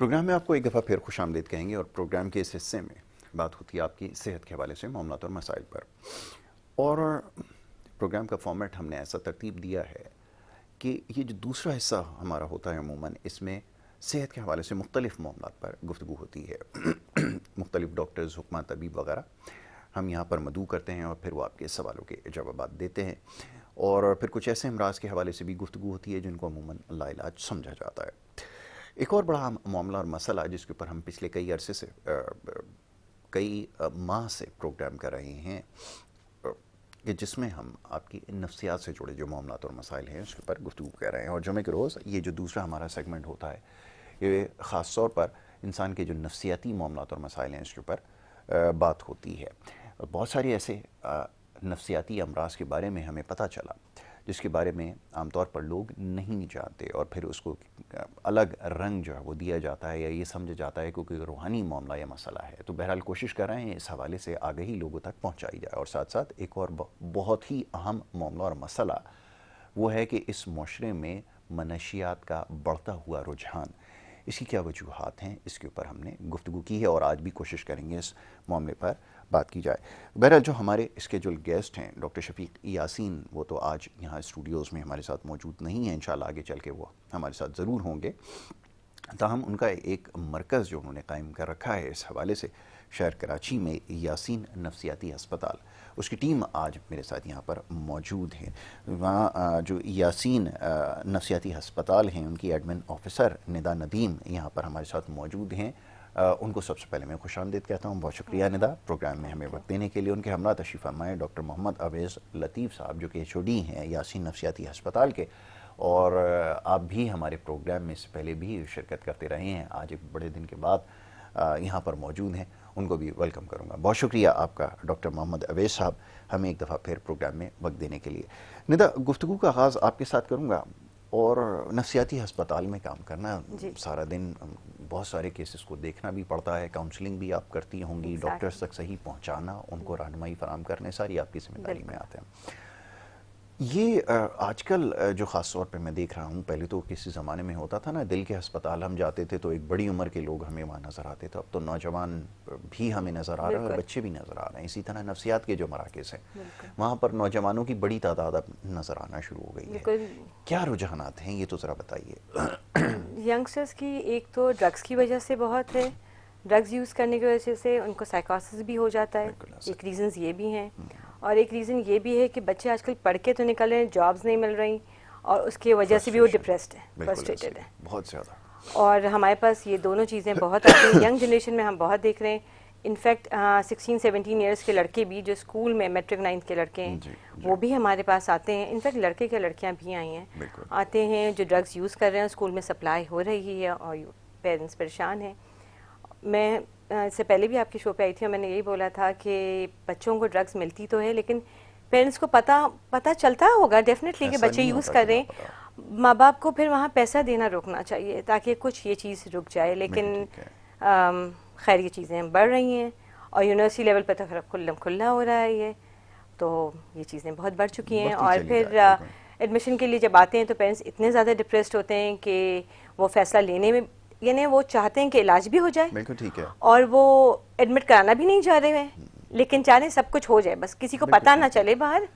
Programme में आपको एक दफ़ा फिर खुशामदीद कहेंगे और प्रोग्राम के इस हिस्से में बात होती है आपकी सेहत के हवाले से मामलात और मसाइल पर। और प्रोग्राम का फॉर्मेट हमने ऐसा तरतीब दिया है कि ये जो दूसरा हिस्सा हमारा होता है अमूमन इसमें सेहत के हवाले से मुख्तलिफ़ मामलात पर गुफ्तगू होती है। मुख्तलिफ़ डॉक्टर्स, हुक्मा, तबीब वगैरह हम यहाँ पर मदऊ करते हैं और फिर वो आपके सवालों के जवाब देते हैं। और फिर कुछ ऐसे अमराज के हवाले से भी गुफ्तगू होती है जिनको अमूमन लाइलाज समझा जाता है। एक और बड़ा मामला और मसला जिसके ऊपर हम पिछले कई अरसे से कई माह से प्रोग्राम कर रहे हैं कि जिसमें हम आपकी नफ्सियात से जुड़े जो मामलात और मसाइल हैं उसके ऊपर गुफ्तगू कर रहे हैं। और जुमे के रोज़ ये जो दूसरा हमारा सेगमेंट होता है ये ख़ास तौर पर इंसान के जो नफ्सियाती मामलात और मसाइल हैं इसके ऊपर बात होती है। बहुत सारे ऐसे नफ्सियाती अमराज के बारे में हमें पता चला जिसके बारे में आमतौर पर लोग नहीं जानते और फिर उसको अलग रंग जो है वो दिया जाता है या ये समझा जाता है क्योंकि रूहानी मामला या मसला है। तो बहरहाल कोशिश कर रहे हैं इस हवाले से आगे लोगों तक पहुंचाई जाए। और साथ साथ एक और बहुत ही अहम मामला और मसला वो है कि इस माशरे में मनशियात का बढ़ता हुआ रुझान, इसकी क्या वजूहात हैं, इसके ऊपर हमने गुफ्तगू की है और आज भी कोशिश करेंगे इस मामले पर बात की जाए। बहरहाल जो हमारे स्केजुअल गेस्ट हैं डॉक्टर शफीक यासीन, वो तो आज यहाँ स्टूडियोज़ में हमारे साथ मौजूद नहीं हैं, इंशाल्लाह आगे चल के वो हमारे साथ ज़रूर होंगे। ताहम उनका एक मरकज़ जो उन्होंने कायम कर रखा है इस हवाले से शहर कराची में यासीन नफ्सियाती अस्पताल, उसकी टीम आज मेरे साथ यहाँ पर मौजूद है। वहाँ जो यासीन नफ्सियाती अस्पताल हैं उनकी एडमिन ऑफिसर निदा नदीम यहाँ पर हमारे साथ मौजूद हैं। उनको सबसे पहले मैं खुशामदीद कहता हूँ। बहुत शुक्रिया निदा प्रोग्राम में हमें वक्त देने के लिए। उनके हमरा तशरीफ़ फरमाएँ डॉक्टर मोहम्मद अवैस लतीफ़ साहब जो कि HOD हैं यासीन नफ्सियाती अस्पताल के, और आप भी हमारे प्रोग्राम में इससे पहले भी शिरकत करते रहे हैं, आज एक बड़े दिन के बाद यहाँ पर मौजूद हैं, उनको भी वेलकम करूँगा। बहुत शुक्रिया आपका डॉक्टर मोहम्मद अवैस साहब हमें एक दफ़ा फिर प्रोग्राम में वक्त देने के लिए। निदा, गुफ्तगू का आगाज़ आपके साथ करूँगा। और नफ्सियाती अस्पताल में काम करना सारा दिन, बहुत सारे केसेस को देखना भी पड़ता है, काउंसलिंग भी आप करती होंगी, डॉक्टर्स तक सही पहुँचाना, उनको रहनुमाई फराम करने, सारी आपकी जिम्मेदारी में आते हैं। ये आजकल जो ख़ास तौर पे मैं देख रहा हूँ, पहले तो किसी ज़माने में होता था ना, दिल के अस्पताल हम जाते थे तो एक बड़ी उम्र के लोग हमें वहाँ नज़र आते थे। अब तो नौजवान भी हमें नज़र आ रहे हैं और बच्चे भी नज़र आ रहे हैं। इसी तरह नफ्सियात के जो मराकज़ हैं वहाँ पर नौजवानों की बड़ी तादाद अब नज़र आना शुरू हो गई है। क्या रुझानात हैं ये तो ज़रा बताइए। यंगस्टर्स की एक तो ड्रग्स की वजह से बहुत है, ड्रग्स यूज़ करने की वजह से उनको साइकोसिस भी हो जाता है, एक रीज़न्स ये भी हैं। और एक रीज़न ये भी है कि बच्चे आजकल पढ़ के तो निकल रहे हैं, जॉब्स नहीं मिल रही और उसकी वजह से भी वो डिप्रेस्ड है, फ्रस्ट्रेटेड है बहुत ज़्यादा। और हमारे पास ये दोनों चीज़ें बहुत आती हैं। यंग जनरेशन में हम बहुत देख रहे हैं। इनफैक्ट 16-17 ईयर्स के लड़के भी जो स्कूल में मैट्रिक 9th के लड़के हैं वो भी हमारे पास आते हैं। इनफैक्ट लड़के के लड़कियां भी आई हैं, आते हैं जो ड्रग्स यूज़ कर रहे हैं, स्कूल में सप्लाई हो रही है और पेरेंट्स परेशान हैं। मैं इससे पहले भी आपकी शो पे आई थी और मैंने यही बोला था कि बच्चों को ड्रग्स मिलती तो है लेकिन पेरेंट्स को पता चलता होगा डेफिनेटली कि बच्चे यूज़ कर रहे हैं। माँ बाप को फिर वहाँ पैसा देना रोकना चाहिए ताकि कुछ ये चीज़ रुक जाए। लेकिन खैर ये चीज़ें बढ़ रही हैं और यूनिवर्सिटी लेवल पर तो खुल्ला हो रहा है ये, तो ये चीज़ें बहुत बढ़ चुकी हैं। और फिर एडमिशन के लिए जब आते हैं तो पेरेंट्स इतने ज़्यादा डिप्रेस्ड होते हैं कि वो फैसला लेने में, यानी वो चाहते हैं कि इलाज भी हो जाए, बिल्कुल ठीक है, और वो एडमिट कराना भी नहीं चाह रहे हैं लेकिन चाह रहे सब कुछ हो जाए, बस किसी को पता ना चले बाहर।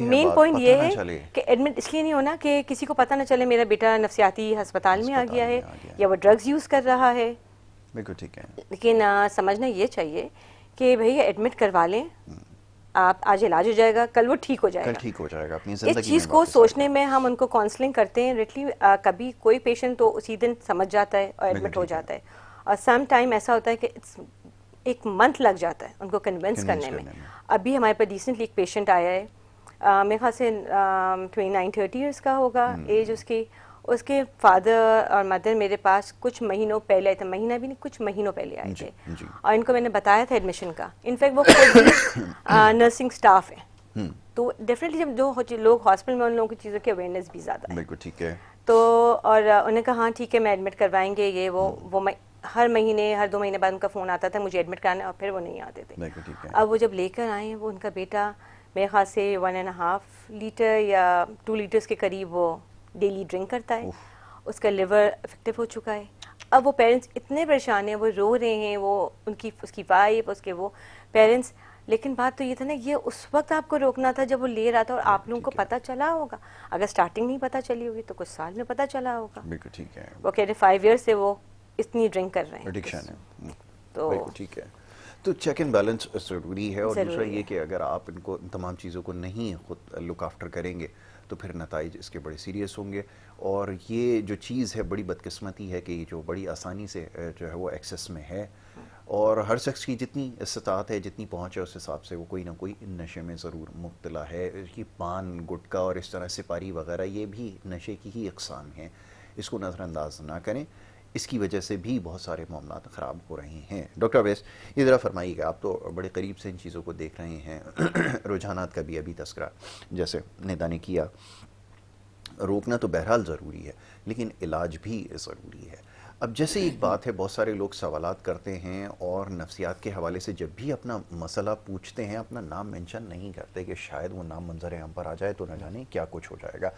मेन पॉइंट ये है कि एडमिट इसलिए नहीं होना कि किसी को पता ना चले मेरा बेटा नफ्सियाती अस्पताल में आ गया है या वो ड्रग्स यूज़ कर रहा है। बिल्कुल ठीक है, लेकिन समझना ये चाहिए कि भैया एडमिट करवा लें, आप आज इलाज हो जाएगा, कल वो ठीक हो जाएगा, कल ठीक हो जाएगा। अपनी इस चीज़ को सोचने में हम उनको काउंसलिंग करते हैं। रिटली कभी कोई पेशेंट तो उसी दिन समझ जाता है और एडमिट हो जाता है, और सम टाइम ऐसा होता है कि एक मंथ लग जाता है उनको कन्विंस करने में। अभी हमारे पास रिसेंटली एक पेशेंट आया है, मेरे ख्याल से 29-30 ईयर्स का होगा एज उसकी। उसके फादर और मदर मेरे पास कुछ महीनों पहले आए थे, महीना भी नहीं कुछ महीनों पहले आए थे, और इनको मैंने बताया था एडमिशन का। इनफैक्ट वो खुद भी नर्सिंग स्टाफ है, तो डेफिनेटली जब जो लोग हॉस्पिटल में उन लोगों की चीज़ों की अवेयरनेस भी ज़्यादा है। बिल्कुल ठीक है। तो और उन्होंने कहा हाँ ठीक है मैं एडमिट करवाएंगे ये वो हर महीने हर 2 महीने बाद उनका फ़ोन आता था मुझे एडमिट कराना, और फिर वो नहीं आते थे। अब वो जब लेकर आए हैं, वो उनका बेटा मेरे ख्याल से 1.5 लीटर या 2 लीटर्स के करीब वो डेली ड्रिंक करता है, उसका लिवर इफेक्टिव हो चुका है, अब वो पेरेंट्स इतने परेशान हैं, वो रो रहे हैं, वो उसकी वाइफ, उसके वो पेरेंट्स। लेकिन बात तो ये था ना, ये उस वक्त आपको रोकना था जब वो ले रहा था, और आप लोगों को पता चला होगा। अगर स्टार्टिंग नहीं पता चली होगी तो कुछ साल में पता चला होगा। बिल्कुल ठीक है। वो कह रहे 5 ईयर से वो इतनी ड्रिंक कर रहे हैं, एडिक्शन है। तो बिल्कुल ठीक है। तो चेक एंड बैलेंस ज़रूरी है, और दूसरा ज़रूरी ये है। कि अगर आप इनको इन तमाम चीज़ों को नहीं खुद लुक आफ्टर करेंगे तो फिर नताइज इसके बड़े सीरियस होंगे। और ये जो चीज़ है, बड़ी बदकिस्मती है कि जो बड़ी आसानी से जो है वो एक्सेस में है, और हर शख्स की जितनी इस्तात है, जितनी पहुँच है, उस हिसाब से वो कोई ना कोई नशे में ज़रूर मुब्तला है। कि पान, गुटखा और इस तरह सिपारी वगैरह, ये भी नशे की ही अक़साम हैं, इसको नज़रअंदाज ना करें। इसकी वजह से भी बहुत सारे मामला ख़राब हो रहे हैं। डॉक्टर अवैस, ये ज़रा फरमाइएगा, आप तो बड़े करीब से इन चीज़ों को देख रहे हैं। रुझानात का भी अभी तस्करा जैसे निदा ने किया, रोकना तो बहरहाल ज़रूरी है, लेकिन इलाज भी ज़रूरी है। अब जैसे एक बात है, बहुत सारे लोग सवालात करते हैं और नफ्सियात के हवाले से जब भी अपना मसला पूछते हैं, अपना नाम मेंशन नहीं करते कि शायद वो नाम मंजर आम पर आ जाए तो न जाने क्या कुछ हो जाएगा।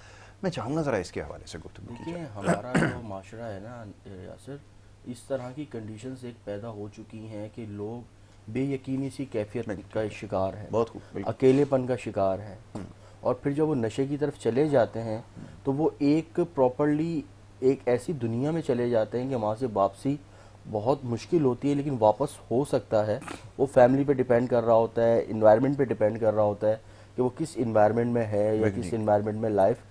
मैं चाहूँगा ज़रा इसके हवाले से गुफ्तगू कीजिए। देखिए, हमारा जो माशरा है ना यासिर, इस तरह की कंडीशंस एक पैदा हो चुकी हैं कि लोग बेयकीनी सी कैफियत का शिकार है, बहुत खूब, अकेलेपन का शिकार है। और फिर जब वो नशे की तरफ चले जाते हैं तो वो एक प्रॉपरली एक ऐसी दुनिया में चले जाते हैं कि वहाँ से वापसी बहुत मुश्किल होती है, लेकिन वापस हो सकता है। वो फैमिली पे डिपेंड कर रहा होता है, इन्वायरमेंट पे डिपेंड कर रहा होता है कि वो किस इन्वायरमेंट में है या किस इन्वायरमेंट में लाइफ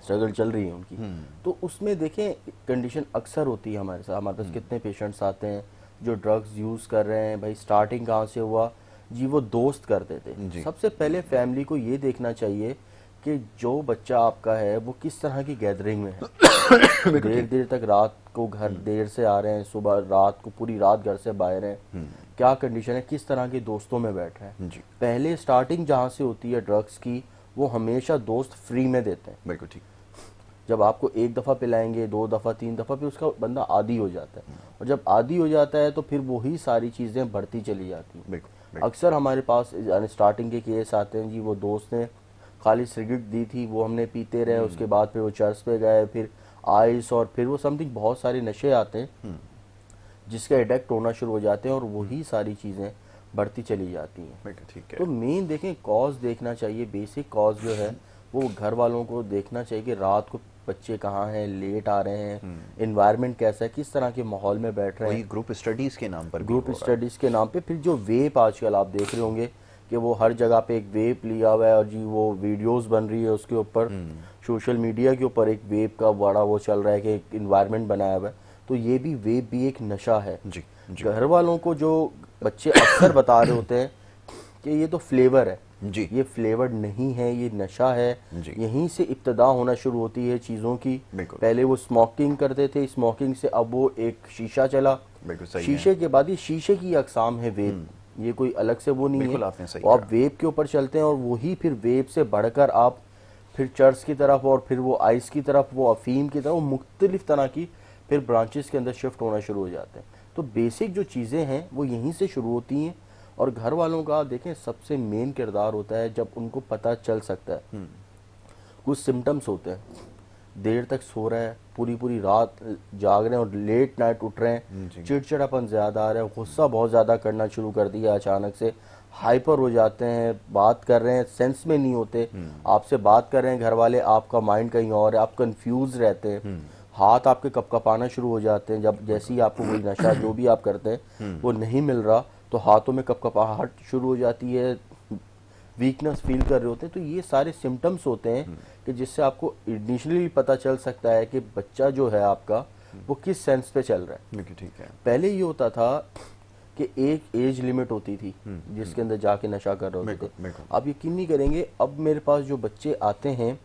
स्ट्रगल चल रही है उनकी। तो उसमें देखें, कंडीशन अक्सर होती है हमारे साथ। हमारे पास कितने पेशेंट्स आते हैं जो ड्रग्स यूज़ कर रहे हैं। भाई स्टार्टिंग कहाँ से हुआ जी? वो दोस्त करते थे। सबसे पहले फैमिली को ये देखना चाहिए कि जो बच्चा आपका है वो किस तरह की गैदरिंग में है। देर देर तक रात को घर देर से आ रहे हैं, सुबह रात को पूरी रात घर से बाहर हैं, क्या कंडीशन है, किस तरह के दोस्तों में बैठ रहे हैं। पहले स्टार्टिंग जहाँ से होती है ड्रग्स की, वो हमेशा दोस्त फ्री में देते हैं। बिल्कुल ठीक। जब आपको एक दफ़ा पिलाएंगे, 2 दफ़ा, 3 दफ़ा, फिर उसका बंदा आदी हो जाता है। और जब आदी हो जाता है तो फिर वही सारी चीज़ें बढ़ती चली जाती हैं। अक्सर हमारे पास स्टार्टिंग के केस आते हैं जी, वो दोस्त ने खाली सिगरेट दी थी, वो हमने पीते रहे, उसके बाद फिर वो चर्च पे गए, फिर आइस, और फिर वो समथिंग बहुत सारे नशे आते हैं जिसके एडिक्ट होना शुरू हो जाते हैं, और वही सारी चीज़ें बढ़ती चली जाती हैं। ठीक है। तो मेन देखें, कॉज देखना चाहिए। बेसिक कॉज जो है वो घर वालों को देखना चाहिए कि रात को बच्चे कहाँ हैं, लेट आ रहे हैं, इन्वायरमेंट कैसा है, किस तरह के माहौल में बैठ रहे हैं। ग्रुप स्टडीज़ के नाम पर, ग्रुप स्टडीज़ के नाम पे फिर जो वेप आजकल आप देख रहे होंगे कि वो हर जगह पे एक वेप लिया हुआ है, और जी वो वीडियोस बन रही है उसके ऊपर, सोशल मीडिया के ऊपर एक वेप का बड़ा वो चल रहा है कि एक इन्वायरमेंट बनाया हुआ है। तो ये भी वेप भी एक नशा है। घर वालों को जो बच्चे अक्सर बता रहे होते हैं कि ये तो फ्लेवर है जी, ये फ्लेवर नहीं है, ये नशा है। यहीं से इब्तदा होना शुरू होती है चीज़ों की। पहले वो स्मोकिंग करते थे, स्मोकिंग से अब वो एक शीशा चला, शीशे के बाद ये शीशे की अकसाम है वेप, ये कोई अलग से वो नहीं है। तो आप वेप के ऊपर चलते हैं, और वही फिर वेप से बढ़कर आप फिर चर्च की तरफ, और फिर वो आइस की तरफ, वो अफीम की तरफ, वो मुख्तलिफ तरह की फिर ब्रांचेस के अंदर शिफ्ट होना शुरू हो जाते हैं। तो बेसिक जो चीज़ें हैं वो यहीं से शुरू होती हैं। और घर वालों का देखें सबसे मेन किरदार होता है जब उनको पता चल सकता है। कुछ सिम्टम्स होते हैं, देर तक सो रहे हैं, पूरी पूरी रात जाग रहे हैं और लेट नाइट उठ रहे हैं, चिड़चिड़ापन ज़्यादा आ रहा है, गुस्सा बहुत ज़्यादा करना शुरू कर दिया अचानक से, हाइपर हो जाते हैं, बात कर रहे हैं सेंस में नहीं होते, आपसे बात कर रहे हैं घर वाले, आपका माइंड कहीं और है, आप कंफ्यूज रहते हैं, हाथ आपके कपकपाना शुरू हो जाते हैं। जब जैसे ही आपको कोई नशा जो भी आप करते हैं वो नहीं मिल रहा तो हाथों में कपकपाहट शुरू हो जाती है, वीकनेस फील कर रहे होते हैं। तो ये सारे सिम्टम्स होते हैं कि जिससे आपको इनिशियली पता चल सकता है कि बच्चा जो है आपका वो किस सेंस पे चल रहा है। ठीक है। पहले ये होता था कि एक एज लिमिट होती थी जिसके अंदर जाके नशा कर रहे होते थे। आप यकीन नहीं करेंगे, अब मेरे पास जो बच्चे आते हैं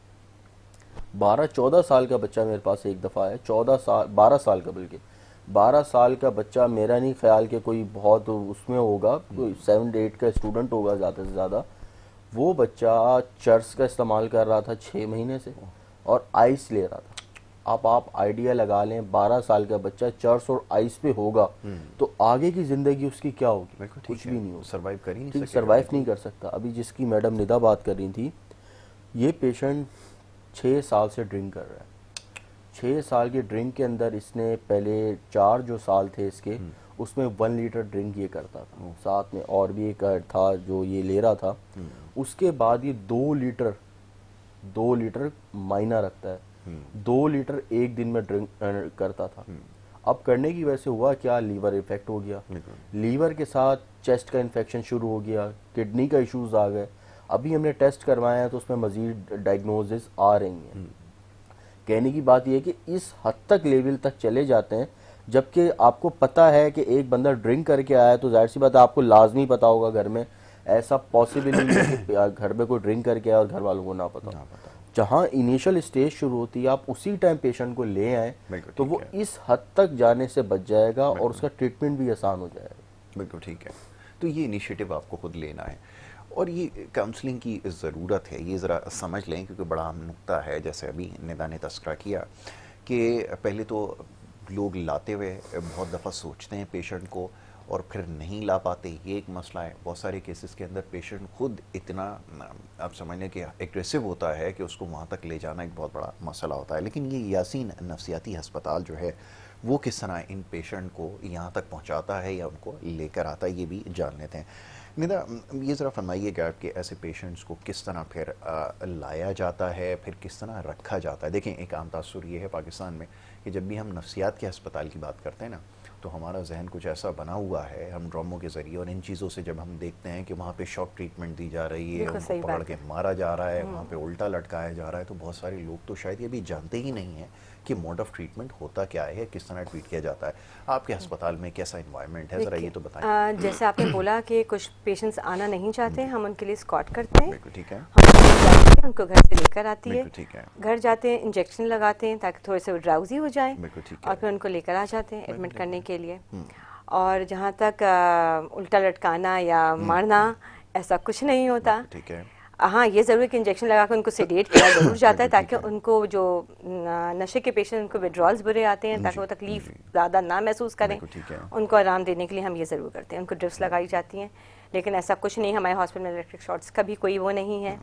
12-14 साल का बच्चा मेरे पास एक दफ़ा है, 12 साल का, बल्कि 12 साल का बच्चा, मेरा नहीं ख्याल कि कोई बहुत उसमें होगा, कोई 7-8 का स्टूडेंट होगा ज़्यादा से ज़्यादा। वो बच्चा चर्च का इस्तेमाल कर रहा था 6 महीने से और आइस ले रहा था। अब आप आइडिया लगा लें, 12 साल का बच्चा चर्च और आइस पे होगा तो आगे की ज़िंदगी उसकी क्या होगी? कुछ भी नहीं होगा, सर्वाइव नहीं कर सकता। अभी जिसकी मैडम निदा बात कर रही थी, ये पेशेंट 6 साल से ड्रिंक कर रहा है, 6 साल के ड्रिंक के अंदर इसने पहले 4 जो साल थे इसके उसमें 1 लीटर ड्रिंक ये करता था, साथ में और भी एक था जो ये ले रहा था। उसके बाद ये 2 लीटर मायना रखता है, 2 लीटर एक दिन में ड्रिंक करता था। अब करने की वजह से हुआ क्या, लीवर इफेक्ट हो गया, लीवर के साथ चेस्ट का इन्फेक्शन शुरू हो गया, किडनी का इश्यूज आ गए। अभी हमने टेस्ट करवाया है तो उसमें मजीद डायग्नोसिस आ रही हैं। कहने की बात यह है कि इस हद तक लेवल तक चले जाते हैं, जबकि आपको पता है कि एक बंदा ड्रिंक करके आया तो जाहिर सी बात है आपको लाजमी पता होगा घर में, ऐसा पॉसिबल नहीं है कि घर में कोई ड्रिंक करके आया और घर वालों को ना पता। जहां इनिशियल स्टेज शुरू होती है आप उसी टाइम पेशेंट को ले आए तो वो इस हद तक जाने से बच जाएगा और उसका ट्रीटमेंट भी आसान हो जाएगा। बिल्कुल ठीक है। तो ये इनिशिएटिव आपको खुद लेना है और ये काउंसलिंग की ज़रूरत है, ये ज़रा समझ लें क्योंकि बड़ा अहम नुक्ता है। जैसे अभी निदा ने तस्करा किया कि पहले तो लोग लाते हुए बहुत दफ़ा सोचते हैं पेशेंट को और फिर नहीं ला पाते, ये एक मसला है। बहुत सारे केसेस के अंदर पेशेंट खुद इतना आप समझ लें कि एग्रेसिव होता है कि उसको वहाँ तक ले जाना एक बहुत बड़ा मसला होता है। लेकिन ये यासीन नफ्सियाती अस्पताल जो है वो किस तरह इन पेशेंट को यहाँ तक पहुँचाता है या उनको लेकर आता है, ये भी जान लेते हैं। निदा, ये ज़रा फरमाइएगा कि ऐसे पेशेंट्स को किस तरह फिर लाया जाता है, फिर किस तरह रखा जाता है। देखें, एक आम तासुर ये है पाकिस्तान में कि जब भी हम नफ्सियात के अस्पताल की बात करते हैं ना, तो हमारा जहन कुछ ऐसा बना हुआ है हम ड्रामों के ज़रिए और इन चीज़ों से जब हम देखते हैं कि वहाँ पे शॉक ट्रीटमेंट दी जा रही है, उनको पकड़ के मारा जा रहा है, वहाँ पे उल्टा लटकाया जा रहा है, तो बहुत सारे लोग तो शायद ये भी जानते ही नहीं हैं कि मोड ऑफ ट्रीटमेंट होता क्या है, किस तरह ट्रीट किया जाता है। आपके अस्पताल में कैसा इन्वायरमेंट है, ज़रा ये तो बताएं। जैसे आपने बोला कि कुछ पेशेंट्स आना नहीं चाहते हैं, हम उनके लिए स्कॉट करते हैं। बिल्कुल ठीक है। हम उनको घर से लेकर आती है, ठीक है। घर जाते हैं, इंजेक्शन लगाते हैं ताकि थोड़े से ड्राउजी हो जाएं और फिर उनको लेकर आ जाते हैं एडमिट करने के लिए। और जहाँ तक उल्टा लटकाना या मारना, ऐसा कुछ नहीं होता। ठीक है। हाँ, ये ज़रूर है कि इंजेक्शन लगा कर उनको सेडेट किया ज़रूर जाता है ताकि उनको जो नशे के पेशेंट उनको विड्रॉल्स बुरे आते हैं ताकि वो तकलीफ ज़्यादा ना महसूस करें, उनको आराम देने के लिए हम ये ज़रूर करते हैं। उनको ड्रिप्स लगाई जाती हैं, लेकिन ऐसा कुछ नहीं, हमारे हॉस्पिटल में इलेक्ट्रिक शॉट्स का भी कोई वो नहीं है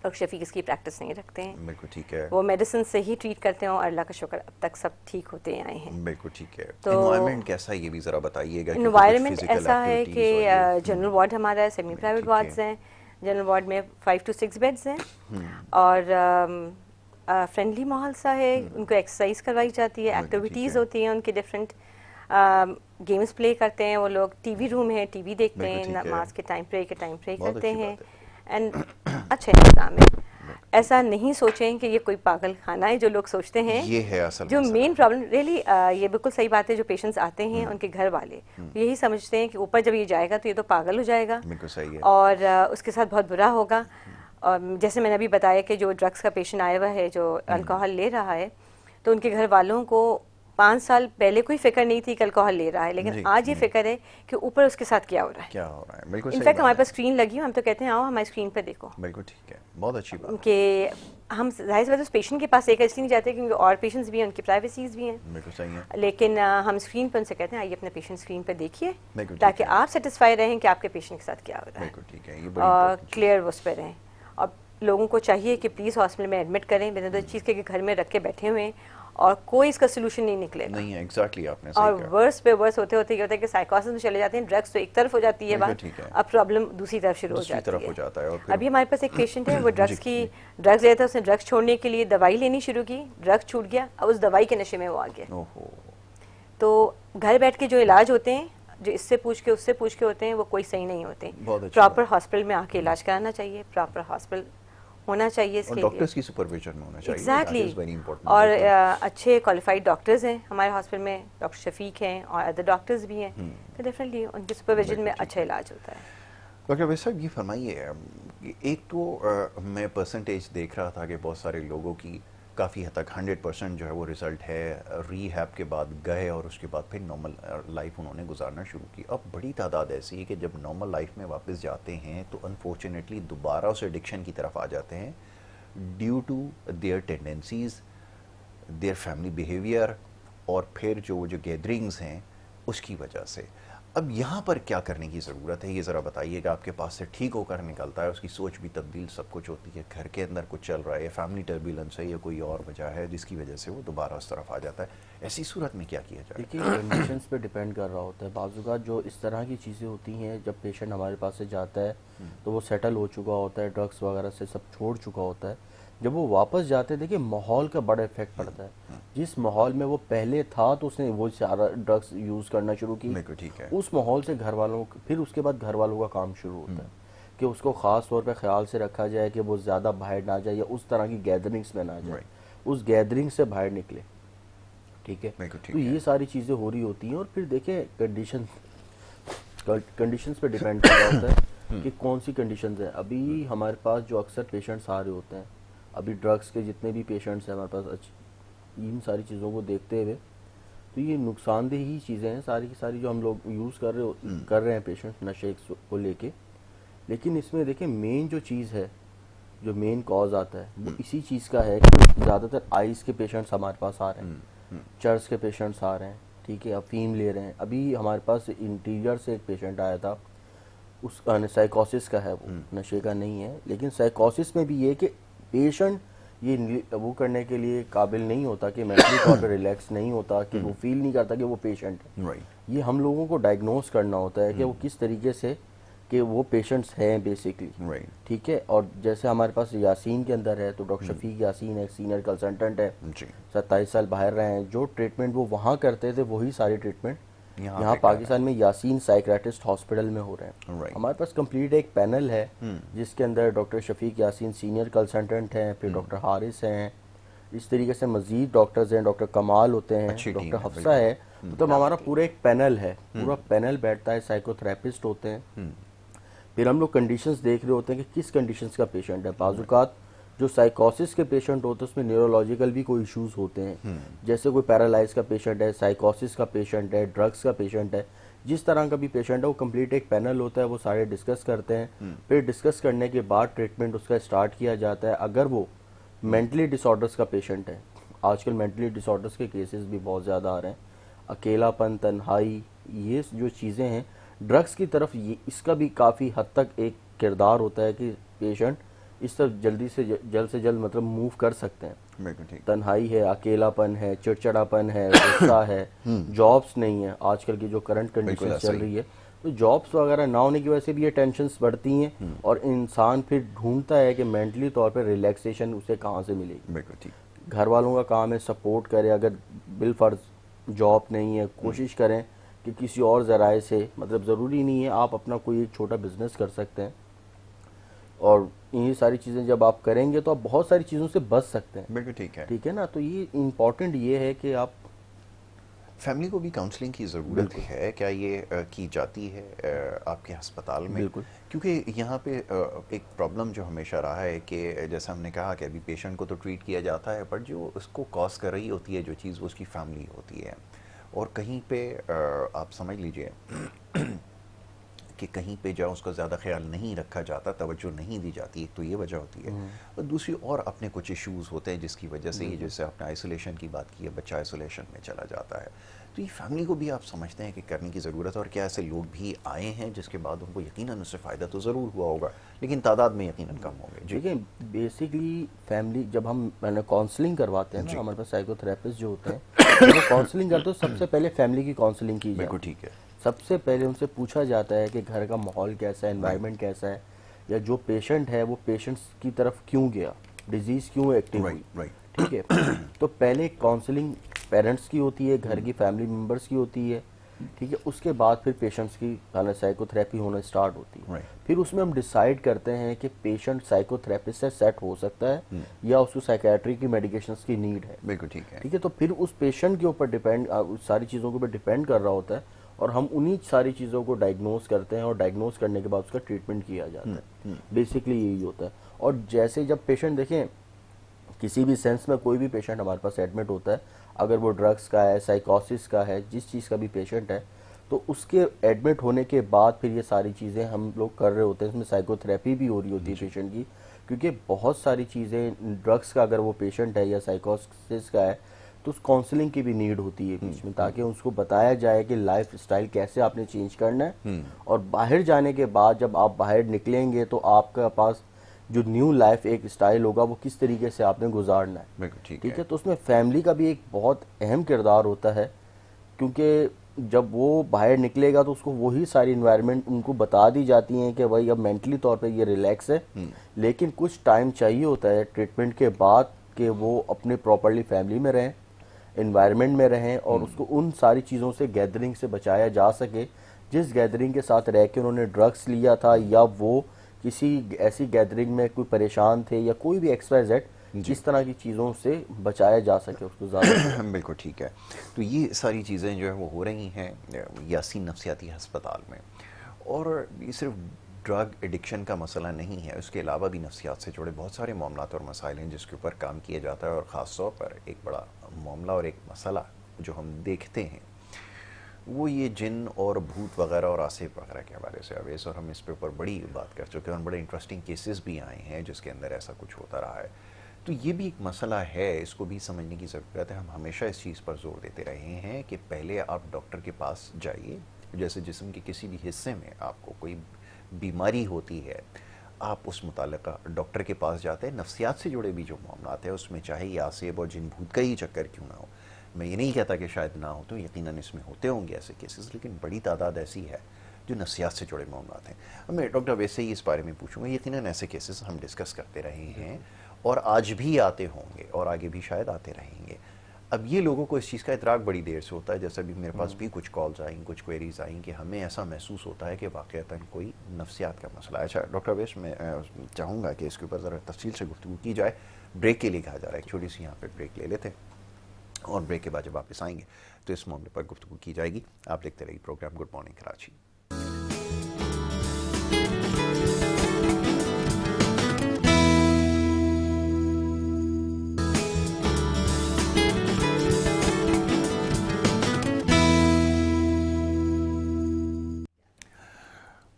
और शफीक इसकी प्रैक्टिस नहीं रखते हैं। बिल्कुल ठीक है। वो मेडिसिन से ही ट्रीट करते हैं और अल्लाह का शुक्र अब तक सब ठीक होते आए हैं। बिल्कुल ठीक है। तो एनवायरनमेंट कैसा है ये भी ज़रा बताइएगा। एनवायरनमेंट ऐसा है कि जनरल वार्ड हमारा है, सेमी प्राइवेट वार्ड्स हैं। जनरल वार्ड में 5 to 6 बेड्स हैं और फ्रेंडली माहौल सा है। उनको एक्सरसाइज करवाई जाती है, एक्टिविटीज़ होती हैं उनके डिफरेंट, गेम्स प्ले करते हैं वो लोग, टीवी रूम है, टीवी देखते हैं, नमाज के टाइम प्रे करते हैं एंड अच्छे इंतजाम है। ऐसा नहीं सोचें कि ये कोई पागल खाना है जो लोग सोचते हैं। ये है असल जो मेन प्रॉब्लम रियली ये बिल्कुल सही बात है। जो पेशेंट्स आते हैं उनके घर वाले यही समझते हैं कि ऊपर जब ये जाएगा तो ये तो पागल हो जाएगा, बिल्कुल सही है, और उसके साथ बहुत बुरा होगा। और जैसे मैंने अभी बताया कि जो ड्रग्स का पेशेंट आया हुआ है जो अल्कोहल ले रहा है, तो उनके घर वालों को 5 साल पहले कोई फिक्र नहीं थी कि अल्कोहल ले रहा है, लेकिन आज ये फिक्र है कि ऊपर उसके साथ क्या हो रहा है। बिल्कुल इनफैक्ट हमारे पास स्क्रीन लगी है, हम तो कहते हैं आओ हमारी स्क्रीन पे देखो। बिल्कुल ठीक है, बहुत अच्छी बात कि हम जाहिर सी बात है उस पेशेंट के पास एक इसलिए नहीं जाते क्योंकि और पेशेंट्स भी हैं, उनकी प्राइवेसीज भी हैं। बिल्कुल सही है। लेकिन हम स्क्रीन पर उनसे कहते हैं आइए अपने पेशेंट स्क्रीन पर देखिए ताकि आप सेटिस्फाई रहें कि आपके पेशेंट के साथ क्या हो रहा है। बिल्कुल ठीक है, ये बड़ी क्लियर उस पर रहें। और लोगों को चाहिए कि प्लीज़ हॉस्पिटल में एडमिट करें, मैंने तो चीज़ के घर में रख के बैठे हुए हैं और कोई इसका सोल्यूशन नहीं निकलेगा। नहीं है, एग्जैक्टली आपने सही और वर्स पे वर्स होते होते ये होता है कि साइकोसिस में चले जाते हैं, ड्रग्स तो एक तरफ हो जाती है बात, अब प्रॉब्लम दूसरी तरफ शुरू हो जाती है। अभी हमारे पास एक पेशेंट है, वो ड्रग्स लेता है, उसने ड्रग्स छोड़ने के लिए दवाई लेनी शुरू की, ड्रग्स छूट गया, अब उस दवाई के नशे में वो आ गया। तो घर बैठ के जो इलाज होते हैं, जो इससे पूछ के उससे पूछ के होते हैं, वो कोई सही नहीं होते। प्रॉपर हॉस्पिटल में आके इलाज कराना चाहिए, प्रॉपर हॉस्पिटल होना चाहिए इसके लिए, डॉक्टर्स की सुपरविजन में होना चाहिए। एग्जैक्टली। और अच्छे क्वालिफाइड डॉक्टर्स हैं हमारे हॉस्पिटल में, डॉक्टर शफीक हैं और अदर डॉक्टर्स भी हैं, तो डेफिनेटली उनके सुपरविजन में अच्छा इलाज होता है। डॉक्टर वैसे ये फरमाइए, एक तो मैं परसेंटेज देख रहा था कि बहुत सारे लोगों की काफ़ी हद तक 100% जो है वो रिज़ल्ट है, रीहैब के बाद गए और उसके बाद फिर नॉर्मल लाइफ उन्होंने गुजारना शुरू की। अब बड़ी तादाद ऐसी है कि जब नॉर्मल लाइफ में वापस जाते हैं तो अनफॉर्चुनेटली दोबारा उस एडिक्शन की तरफ आ जाते हैं due to their tendencies, their family behaviour और फिर जो गैदरिंग्स हैं उसकी वजह से। अब यहाँ पर क्या करने की ज़रूरत है, ये ज़रा बताइएगा। आपके पास से ठीक होकर निकलता है, उसकी सोच भी तब्दील सब कुछ होती है, घर के अंदर कुछ चल रहा है, फैमिली टर्बुलेंस है या कोई और वजह है जिसकी वजह से वो दोबारा उस तरफ आ जाता है, ऐसी सूरत में क्या किया जाए? देखिए, कंडीशंस पे डिपेंड कर रहा होता है। बाज़ जो इस तरह की चीज़ें होती हैं, जब पेशेंट हमारे पास से जाता है तो वो सेटल हो चुका होता है, ड्रग्स वगैरह से सब छोड़ चुका होता है। जब वो वापस जाते हैं, देखिए माहौल का बड़ा इफेक्ट पड़ता है। जिस माहौल में वो पहले था तो उसने वो सारा ड्रग्स यूज़ करना शुरू की, ठीक है। उस माहौल से घर वालों, फिर उसके बाद घर वालों का काम शुरू होता है कि उसको ख़ास तौर पे ख्याल से रखा जाए कि वो ज़्यादा बाहर ना जाए या उस तरह की गैदरिंग्स में ना जाए, उस गैदरिंग से बाहर निकले। ठीक है, तो ये सारी चीज़ें हो रही होती हैं। और फिर देखिए कंडीशंस पे डिपेंड कर रहा होता है कि कौन सी कंडीशंस है। अभी हमारे पास जो अक्सर पेशेंट्स आ रहे होते हैं, अभी ड्रग्स के जितने भी पेशेंट्स हैं हमारे पास, इन सारी चीज़ों को देखते हुए तो ये नुकसानदेह ही चीज़ें हैं सारी की सारी जो हम लोग यूज़ कर रहे हैं पेशेंट नशे को लेके। लेकिन इसमें देखिए मेन जो चीज़ है, जो मेन कॉज आता है वो इसी चीज़ का है कि ज़्यादातर आइज़ के पेशेंट्स हमारे पास आ रहे हैं, चर्च के पेशेंट्स आ रहे हैं। ठीक है, अफीम ले रहे हैं। अभी हमारे पास इंटीरियर से एक पेशेंट आया था, उस साइकोसिस का है, वो नशे का नहीं है। लेकिन साइकोसिस में भी ये कि पेशेंट ये वो करने के लिए काबिल नहीं होता कि मेंटली तौर पर रिलैक्स नहीं होता, कि वो फील नहीं करता कि वो पेशेंट है। ये हम लोगों को डायग्नोस करना होता है कि वो किस तरीके से कि वो पेशेंट्स हैं बेसिकली। ठीक है, और जैसे हमारे पास यासीन के अंदर है तो डॉक्टर शफीक यासीन एक सीनियर कंसल्टेंट है, 27 साल बाहर रहे हैं। जो ट्रीटमेंट वो वहाँ करते थे वही सारे ट्रीटमेंट यहाँ पाकिस्तान में यासीन साइकियाट्रिस्ट हॉस्पिटल में हो रहे हैं। हमारे पास कंप्लीट एक पैनल है जिसके अंदर doctor Shafiq Yasin senior consultant हैं, फिर डॉक्टर हारिस हैं, इस तरीके से मजीद डॉक्टर्स हैं, डॉक्टर कमाल होते हैं, डॉक्टर हफ्सा है। तो हमारा पूरा एक पैनल है, पूरा पैनल बैठता है, साइकोथेरेपिस्ट होते हैं। फिर हम लोग कंडीशंस देख रहे होते हैं कि किस कंडीशंस का पेशेंट है। बाजुकात जो साइकोसिस के पेशेंट होते हैं उसमें न्यूरोलॉजिकल भी कोई इश्यूज होते हैं, जैसे कोई पैरालाइज का पेशेंट है, साइकोसिस का पेशेंट है, ड्रग्स का पेशेंट है, जिस तरह का भी पेशेंट है वो कंप्लीट एक पैनल होता है, वो सारे डिस्कस करते हैं। फिर डिस्कस करने के बाद ट्रीटमेंट उसका स्टार्ट किया जाता है। अगर वो मेंटली डिसऑर्डर्स का पेशेंट है, आजकल मेंटली डिसऑर्डर्स के केसेस भी बहुत ज़्यादा आ रहे हैं, अकेलापन, तन्हाई, ये जो चीज़ें हैं ड्रग्स की तरफ, ये इसका भी काफ़ी हद तक एक किरदार होता है कि पेशेंट इस तरफ जल्द से जल्द मतलब मूव कर सकते हैं। तन्हाई है, अकेलापन है, चिड़चिड़ापन है, गुस्सा है, जॉब्स नहीं है, आजकल की जो करंट कंडीशन चल रही है, तो जॉब्स वगैरह ना होने की वजह से भी ये टेंशन्स बढ़ती हैं और इंसान फिर ढूंढता है कि मेंटली तौर पे रिलैक्सेशन उसे कहाँ से मिलेगी। घर वालों का काम है सपोर्ट करे, अगर बिलफर्ज जॉब नहीं है कोशिश करें कि किसी और ज़राए से, मतलब ज़रूरी नहीं है, आप अपना कोई एक छोटा बिजनेस कर सकते हैं और ये सारी चीज़ें जब आप करेंगे तो आप बहुत सारी चीज़ों से बच सकते हैं। बिल्कुल ठीक है, ठीक है ना। तो ये इम्पॉर्टेंट ये है कि आप फैमिली को भी काउंसलिंग की ज़रूरत है। क्या ये की जाती है आपके अस्पताल में? बिल्कुल, क्योंकि यहाँ पे एक प्रॉब्लम जो हमेशा रहा है कि जैसा हमने कहा कि अभी पेशेंट को तो ट्रीट किया जाता है, पर जो उसको कॉज कर रही होती है जो चीज़, वो उसकी फैमिली होती है। और कहीं पे आप समझ लीजिए कि कहीं पे जो उसका ज़्यादा ख्याल नहीं रखा जाता, तवज्जो नहीं दी जाती, एक तो ये वजह होती है। और दूसरी और अपने कुछ इश्यूज़ होते हैं जिसकी वजह से ये, जैसे आपने आइसोलेशन की बात की है, बच्चा आइसोलेशन में चला जाता है। तो ये फैमिली को भी आप समझते हैं कि करने की ज़रूरत है? और क्या ऐसे लोग भी आए हैं जिसके बाद उनको यकीनन उससे फ़ायदा तो ज़रूर हुआ होगा, लेकिन तादाद में यकीनन कम होंगे? देखिए, बेसिकली फैमिली जब हम काउंसलिंग करवाते हैं ना, हमारे पास साइकोथेरेपिस्ट जो होते हैं वो काउंसलिंग करते हैं, सबसे पहले फैमिली की काउंसलिंग की जाती है। ठीक है, सबसे पहले उनसे पूछा जाता है कि घर का माहौल कैसा है, एनवायरनमेंट कैसा है, या जो पेशेंट है वो पेशेंट्स की तरफ क्यों गया, डिजीज़ क्यों एक्टिव हुई। ठीक है, तो पहले काउंसलिंग पेरेंट्स की होती है, घर की फैमिली मेम्बर्स की होती है। ठीक है, उसके बाद फिर पेशेंट्स की साइकोथेरेपी होना स्टार्ट होती है। फिर उसमें हम डिसाइड करते हैं कि पेशेंट साइकोथेरेपिस्ट से सेट हो सकता है या उसको साइकियाट्री की मेडिकेशंस की नीड है। बिल्कुल ठीक है। ठीक है, तो फिर उस पेशेंट के ऊपर डिपेंड, सारी चीज़ों के ऊपर डिपेंड कर रहा होता है और हम उन्हीं सारी चीज़ों को डायग्नोस करते हैं और डायग्नोस करने के बाद उसका ट्रीटमेंट किया जाता है। बेसिकली यही होता है। और जैसे जब पेशेंट, देखें किसी भी सेंस में कोई भी पेशेंट हमारे पास एडमिट होता है, अगर वो ड्रग्स का है, साइकोसिस का है, जिस चीज़ का भी पेशेंट है, तो उसके एडमिट होने के बाद फिर ये सारी चीज़ें हम लोग कर रहे होते हैं। इसमें साइकोथेरेपी भी हो रही होती है पेशेंट की, क्योंकि बहुत सारी चीज़ें ड्रग्स का अगर वो पेशेंट है या साइकोसिस का है तो उस काउंसलिंग की भी नीड होती है बीच में, ताकि उसको बताया जाए कि लाइफ स्टाइल कैसे आपने चेंज करना है, और बाहर जाने के बाद जब आप बाहर निकलेंगे तो आपके पास जो न्यू लाइफ एक स्टाइल होगा वो किस तरीके से आपने गुजारना है। ठीक है, तो उसमें फैमिली का भी एक बहुत अहम किरदार होता है, क्योंकि जब वो बाहर निकलेगा तो उसको वही सारी इन्वायरमेंट उनको बता दी जाती हैं कि भाई अब मेंटली तौर पे ये रिलैक्स है, लेकिन कुछ टाइम चाहिए होता है ट्रीटमेंट के बाद कि वो अपने प्रॉपरली फैमिली में रहें, इन्वायरमेंट में रहें, और उसको उन सारी चीज़ों से गैदरिंग से बचाया जा सके जिस गैदरिंग के साथ रह के उन्होंने ड्रग्स लिया था, या वो किसी ऐसी गैदरिंग में कोई परेशान थे, या कोई भी XYZ, जिस तरह की चीज़ों से बचाया जा सके उसको ज़्यादा। बिल्कुल ठीक है। तो ये सारी चीज़ें जो है वो हो रही हैं यासीन नफ्सियाती हस्पताल में, और ये सिर्फ ड्रग एडिक्शन का मसला नहीं है, उसके अलावा भी नफ्सियात से जुड़े बहुत सारे मामलात और मसाइल हैं जिसके ऊपर काम किया जाता है। और ख़ास तौर पर एक बड़ा मामला और एक मसला जो हम देखते हैं वो ये जिन और भूत वगैरह और आसिफ वगैरह के हवाले से अवेश, और हम इस पे ऊपर बड़ी बात कर चुके हैं और बड़े इंटरेस्टिंग केसेस भी आए हैं जिसके अंदर ऐसा कुछ होता रहा है। तो ये भी एक मसला है, इसको भी समझने की ज़रूरत है। हम हमेशा इस चीज़ पर जोर देते रहे हैं कि पहले आप डॉक्टर के पास जाइए। जैसे जिस्म के किसी भी हिस्से में आपको कोई बीमारी होती है, आप उस मुतालिका डॉक्टर के पास जाते हैं। नफ्सियात से जुड़े भी जो मामला है उसमें चाहे ये आसेब और जिन भूत का ही चक्कर क्यों ना हो, मैं ये नहीं कहता कि शायद ना हो, तो यकीनन इसमें होते होंगे ऐसे केसेस, लेकिन बड़ी तादाद ऐसी है जो नफ्सियात से जुड़े मामला हैं। मैं डॉक्टर वैसे ही इस बारे में पूछूंगा, यकीनन ऐसे केसेस हम डिस्कस करते रहे हैं और आज भी आते होंगे और आगे भी शायद आते रहेंगे। अब ये लोगों को इस चीज़ का इतराक बड़ी देर से होता है, जैसे अभी मेरे पास भी कुछ कॉल्स आई, कुछ क्वेरीज आई कि हमें ऐसा महसूस होता है कि वाक़तन कोई नफ्सियात का मसला है। अच्छा डॉक्टर अवैस, मैं चाहूँगा कि इसके ऊपर ज़रा तफसील से गुफ्तगू की जाए। ब्रेक के लिए कहा जा रहा है, एक छोटी सी यहाँ पर ब्रेक ले लेते हैं और ब्रेक के बाद जब वापस आएंगे तो इस मामले पर गुफ्तगू की जाएगी। आप देखते रहिए program good morning Karachi.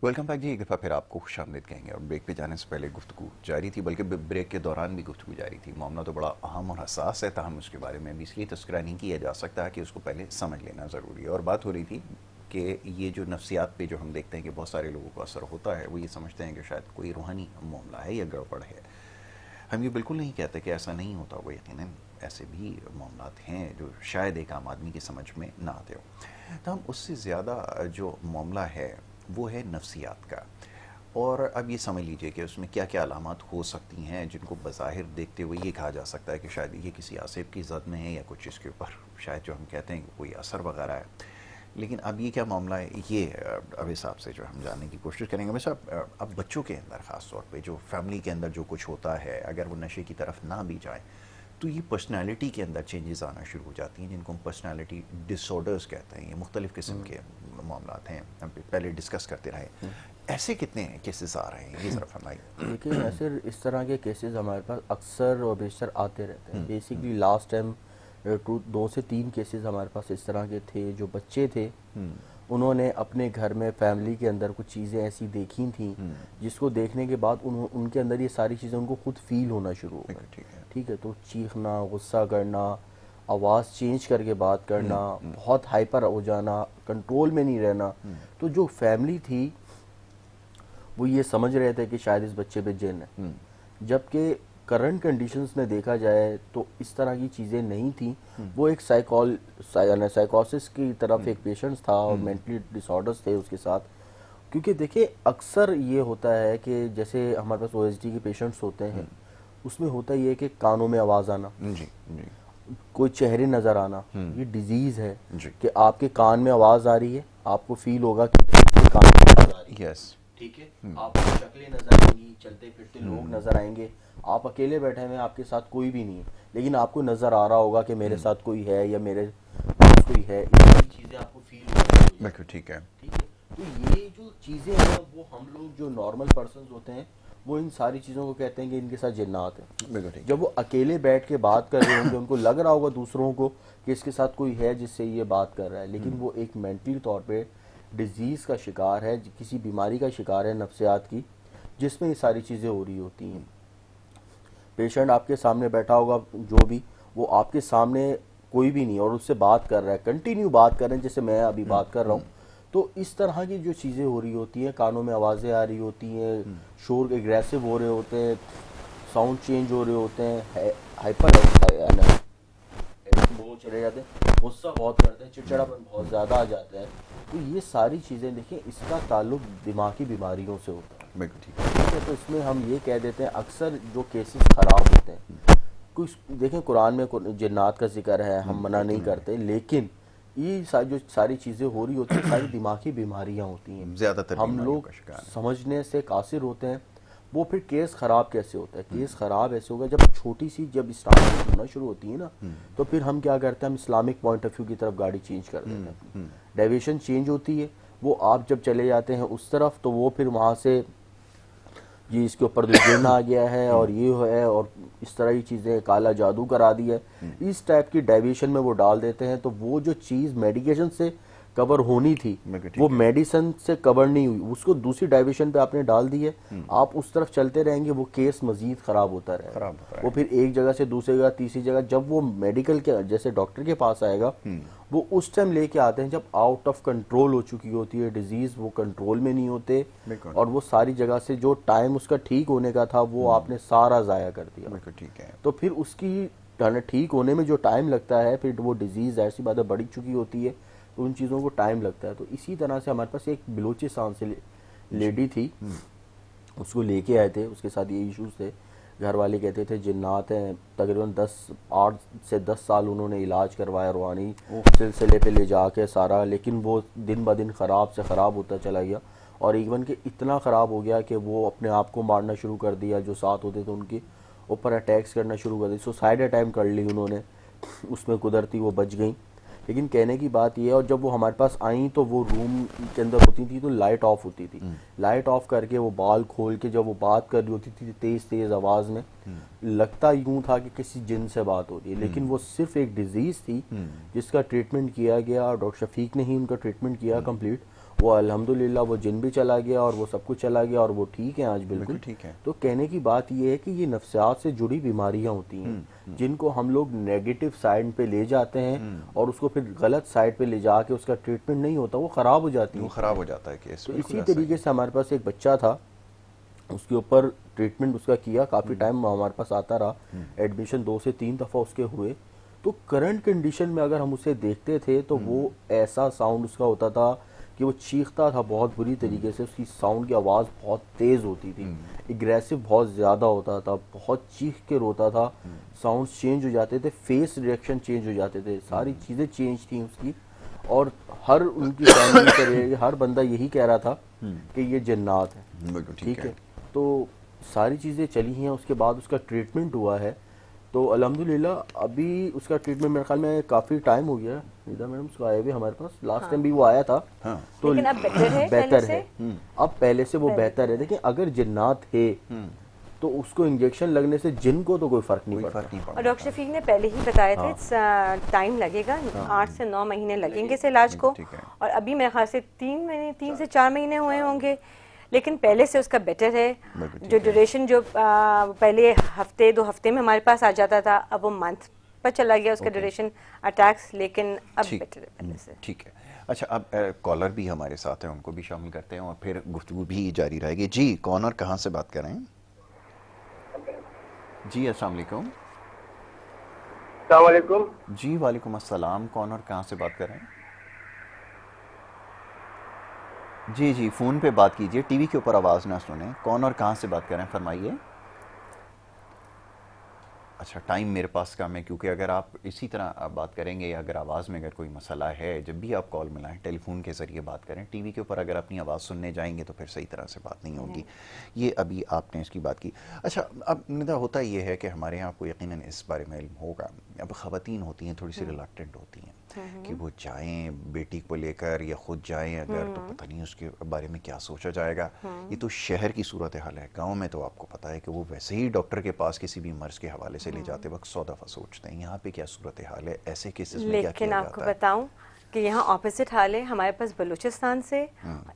Welcome back जी, एक दफ़ा फिर आपको खुशामदीद कहेंगे। और ब्रेक पे जाने से पहले गुफ्तगू जारी थी, बल्कि ब्रेक के दौरान भी गुफ्तगू जारी थी। मामला तो बड़ा अहम और हसास है, ताहम उसके बारे में भी इसलिए तस्करा नहीं किया जा सकता है कि उसको पहले समझ लेना ज़रूरी है। और बात हो रही थी कि ये जो नफ्सियात पे जो हम देखते हैं कि बहुत सारे लोगों को असर होता है, वो ये समझते हैं कि शायद कोई रूहानी मामला है या गड़बड़ है। हम ये बिल्कुल नहीं कहते कि ऐसा नहीं होता, वो यकीनन ऐसे भी मामला हैं जो शायद एक आम आदमी की समझ में ना आते हो। तो हम उससे ज़्यादा जो मामला है वो है नफ्सियात का। और अब ये समझ लीजिए कि उसमें क्या क्या अलामात हो सकती हैं जिनको बज़ाहिर देखते हुए ये कहा जा सकता है कि शायद ये किसी आसिफ की ज़द में है या कुछ इसके ऊपर शायद जो हम कहते हैं कोई असर वगैरह है। लेकिन अब ये क्या मामला है, ये अब हिसाब से जो हम जानने की कोशिश करेंगे। वैसे अब बच्चों के अंदर ख़ास तौर पे जो फैमिली के अंदर जो कुछ होता है, अगर वो नशे की तरफ ना भी जाए तो ये पर्सनैलिटी के अंदर चेंजेस आना शुरू हो जाती हैं, जिनको हम पर्सनैलिटी डिसऑर्डर्स कहते हैं। ये मुख्तलिफ़ किस्म के मामला हैं, हम पहले डिस्कस करते रहे। ऐसे कितने केसेस आ रहे हैं, ये ज़रा फरमाइए। देखिए, ऐसे इस तरह के केसेस हमारे पास अक्सर और बेशतर आते रहते हैं। बेसिकली लास्ट टाइम 2 से 3 केसेस हमारे पास इस तरह के थे, जो बच्चे थे उन्होंने अपने घर में फैमिली के अंदर कुछ चीज़ें ऐसी देखी थी जिसको देखने के बाद उनके अंदर ये सारी चीज़ें उनको खुद फील होना शुरू हो गई। ठीक है, तो चीखना, गुस्सा करना, आवाज़ चेंज करके बात करना, बहुत हाइपर हो जाना, कंट्रोल में नहीं रहना। तो जो फैमिली थी वो ये समझ रहे थे कि शायद इस बच्चे पे जिन है, जबकि करंट कंडीशंस में देखा जाए तो इस तरह की चीज़ें नहीं थी। वो एक साइकोसिस की तरफ एक पेशेंट था और मेंटली डिसऑर्डर्स थे उसके साथ। क्योंकि देखिए, अक्सर ये होता है कि जैसे हमारे पास OSD के पेशेंट्स होते हैं, उसमें होता ये है कि कानों में आवाज़ आना, कोई चेहरे नज़र आना, ये डिजीज़ है कि आपके कान में आवाज़ आ रही है, आपको फील होगा कि कान में आवाज़ आ रही है। ठीक है, आपको शक्लें नजर आएंगी, चलते फिरते लोग नजर आएंगे, आप अकेले बैठे हैं, आपके साथ कोई भी नहीं है, लेकिन आपको नजर आ रहा होगा कि मेरे साथ कोई है या मेरे पास कोई है। ये चीजें आपको फील होगी। ठीक है। तो ये जो चीजें हैं वो हम लोग जो नॉर्मल पर्सन होते हैं वो इन सारी चीज़ों को कहते हैं कि इनके साथ जिन्नात है। जब वो अकेले बैठ के बात कर रहे होंगे, उनको लग रहा होगा दूसरों को कि इसके साथ कोई है जिससे ये बात कर रहा है, लेकिन वो एक मेंटली तौर पे डिजीज़ का शिकार है, किसी बीमारी का शिकार है नफ्सियात की, जिसमें ये सारी चीज़ें हो रही होती हैं। पेशेंट आपके सामने बैठा होगा, जो भी वो आपके सामने कोई भी नहीं और उससे बात कर रहा है, कंटिन्यू बात कर रहे हैं जैसे मैं अभी बात कर रहा हूँ, तो इस तरह की जो चीज़ें हो रही होती हैं, कानों में आवाज़ें आ रही होती हैं, शोर एग्रेसिव हो रहे होते हैं, साउंड चेंज हो रहे होते हैं, हाइपर वो चले जाते हैं, गुस्सा बहुत करते हैं, चिड़चिड़ापन बहुत ज़्यादा आ जाता है। तो ये सारी चीज़ें देखिए, इसका ताल्लुक दिमागी बीमारियों से होता है। बिल्कुल ठीक है। तो इसमें हम ये कह देते हैं अक्सर जो केसेस ख़राब होते हैं, कुछ देखें कुरान में जिन्नात का जिक्र है, हम मना नहीं करते, लेकिन ये जो सारी चीज़ें हो रही होती हैं, सारी दिमागी बीमारियां होती हैं। ज़्यादातर हम लोग समझने से कासिर होते हैं। वो फिर केस ख़राब कैसे होता है? केस ख़राब ऐसे होगा जब छोटी सी जब स्टार्टिंग होना शुरू होती है ना, तो फिर हम क्या करते हैं, हम इस्लामिक पॉइंट ऑफ व्यू की तरफ गाड़ी चेंज कर देते हैं, डेविएशन चेंज होती है। वो आप जब चले जाते हैं उस तरफ, तो वो फिर वहाँ से ये इसके ऊपर दुश्मन आ गया है और ये है और इस तरह की चीज़ें, काला जादू करा दी है, इस टाइप की डेविएशन में वो डाल देते हैं। तो वो जो चीज़ मेडिकेशन से कवर होनी थी वो मेडिसिन से कवर नहीं हुई, उसको दूसरी डाइवेशन पे आपने डाल दी है, आप उस तरफ चलते रहेंगे, वो केस मजीद खराब होता रहेगा। वो फिर एक जगह से दूसरी जगह, तीसरी जगह, जब वो मेडिकल के जैसे डॉक्टर के पास आएगा, वो उस टाइम लेके आते हैं जब आउट ऑफ कंट्रोल हो चुकी होती है डिजीज, वो कंट्रोल में नहीं होते और वो सारी जगह से जो टाइम उसका ठीक होने का था वो आपने सारा जाया कर दिया। ठीक है। तो फिर उसकी ठीक होने में जो टाइम लगता है, फिर वो डिजीज ऐसी बात बढ़ चुकी होती है, तो उन चीज़ों को टाइम लगता है। तो इसी तरह से हमारे पास एक बलूचिस्तान से लेडी थी, उसको लेके आए थे, उसके साथ ये इश्यूज थे, घर वाले कहते थे जिन्नात हैं, तकरीबन 8 से 10 साल उन्होंने इलाज करवाया रूहानी सिलसिले पे ले जाके सारा, लेकिन वो दिन ब दिन ख़राब से ख़राब होता चला गया और इवन कि इतना ख़राब हो गया कि वो अपने आप को मारना शुरू कर दिया, जो साथ होते थे उनके ऊपर अटैक्स करना शुरू कर दिया, सुसाइड अटैम्प्ट कर ली उन्होंने, उसमें कुदरती वो बच गई। लेकिन कहने की बात यह है, और जब वो हमारे पास आई तो वो रूम के अंदर होती थी तो लाइट ऑफ होती थी, लाइट ऑफ करके वो बाल खोल के जब वो बात कर रही होती थी तेज़ तेज़ आवाज़ में, लगता यूं था कि किसी जिन से बात हो रही है, लेकिन वो सिर्फ एक डिजीज़ थी जिसका ट्रीटमेंट किया गया और डॉक्टर शफीक ने ही उनका ट्रीटमेंट किया कंप्लीट। वो अल्हम्दुलिल्लाह वो जिन भी चला गया और वो सब कुछ चला गया और वो ठीक है आज, बिल्कुल ठीक है। तो कहने की बात ये है कि ये नफ्सियात से जुड़ी बीमारियां होती हैं जिनको हम लोग नेगेटिव साइड पे ले जाते हैं और उसको फिर गलत साइड पे ले जाके उसका ट्रीटमेंट नहीं होता, वो ख़राब हो जाती है, वो ख़राब हो जाता है केस। तो इसी तरीके से हमारे पास एक बच्चा था, उसके ऊपर ट्रीटमेंट उसका किया, काफ़ी टाइम हमारे पास आता रहा, एडमिशन 2 से 3 दफ़ा उसके हुए। तो करंट कंडीशन में अगर हम उसे देखते थे तो वो ऐसा साउंड उसका होता था कि वो चीखता था बहुत बुरी तरीके से, उसकी साउंड की आवाज़ बहुत तेज़ होती थी, एग्रेसिव बहुत ज़्यादा होता था, बहुत चीख के रोता था, साउंड चेंज हो जाते थे, फेस रिएक्शन चेंज हो जाते थे, सारी चीज़ें चेंज थी उसकी। और हर उनकी फैमिली से हर बंदा यही कह रहा था कि ये जिन्नात है, ठीक है। तो सारी चीज़ें चली हैं, उसके बाद उसका ट्रीटमेंट हुआ है, तो अल्हम्दुलिल्लाह अभी उसका ट्रीटमेंट मेरे ख्याल में काफ़ी टाइम हो गया है। निदा मैडम उसको आए हुए हमारे पास, लास्ट टाइम भी वो आया था। तो लेकिन अब बेहतर है, बेहतर है, अब पहले से वो बेहतर है। देखिए अगर जिन्नात है तो उसको इंजेक्शन लगने से जिन को तो कोई फर्क नहीं पड़ता। और डॉक्टर शफीक ने पहले ही बताया था टाइम लगेगा, 8 से 9 महीने लगेंगे इस इलाज को, और अभी मेरे ख्याल से 3 से 4 महीने हुए होंगे, लेकिन पहले से उसका बेटर है। जो ड्यूरेशन जो पहले हफ्ते 2 हफ्ते में हमारे पास आ जाता था, अब वो मंथ पर चला गया उसका ड्यूरेशन अटैक्स, लेकिन अब बेटर है पहले से। ठीक है। अच्छा, अब कॉलर भी हमारे साथ हैं, उनको भी शामिल करते हैं और फिर गुफ्तगू भी जारी रहेगी। जी, कौन और कहाँ से बात कर रहे हैं? जी अस्सलाम वालेकुम। जी वालेकुम अस्सलाम, कौन और कहाँ से बात कर रहे हैं? जी जी, फ़ोन पे बात कीजिए, टीवी के ऊपर आवाज़ ना सुने। कौन और कहाँ से बात कर रहे हैं, फरमाइए। अच्छा, टाइम मेरे पास कम है, क्योंकि अगर आप इसी तरह आप बात करेंगे या अगर आवाज़ में अगर कोई मसला है, जब भी आप कॉल मिलाएं टेलीफोन के ज़रिए बात करें, टीवी के ऊपर अगर अपनी आवाज़ सुनने जाएंगे तो फिर सही तरह से बात नहीं होगी। ये अभी आपने इसकी बात की। अच्छा, अब निदा होता ये है कि हमारे यहाँ आपको यकीनन इस बारे में इल्म होगा, अब ख़वातीन होती हैं थोड़ी सी रिलक्टेंट होती हैं कि वो जाएं बेटी को लेकर या खुद जाएं अगर, तो पता नहीं उसके बारे में क्या सोचा जाएगा। ये तो शहर की सूरत हाल है, गांव में तो आपको पता है कि वो वैसे ही डॉक्टर के पास किसी भी मर्ज के हवाले से ले जाते वक्त 100 दफ़ा सोचते हैं। यहाँ पे क्या सूरत हाल है, ऐसे केसेस में क्या किया जाता है? लेकिन आपको बताऊं कि यहाँ ऑपोजिट हाल है। हमारे पास बलूचिस्तान से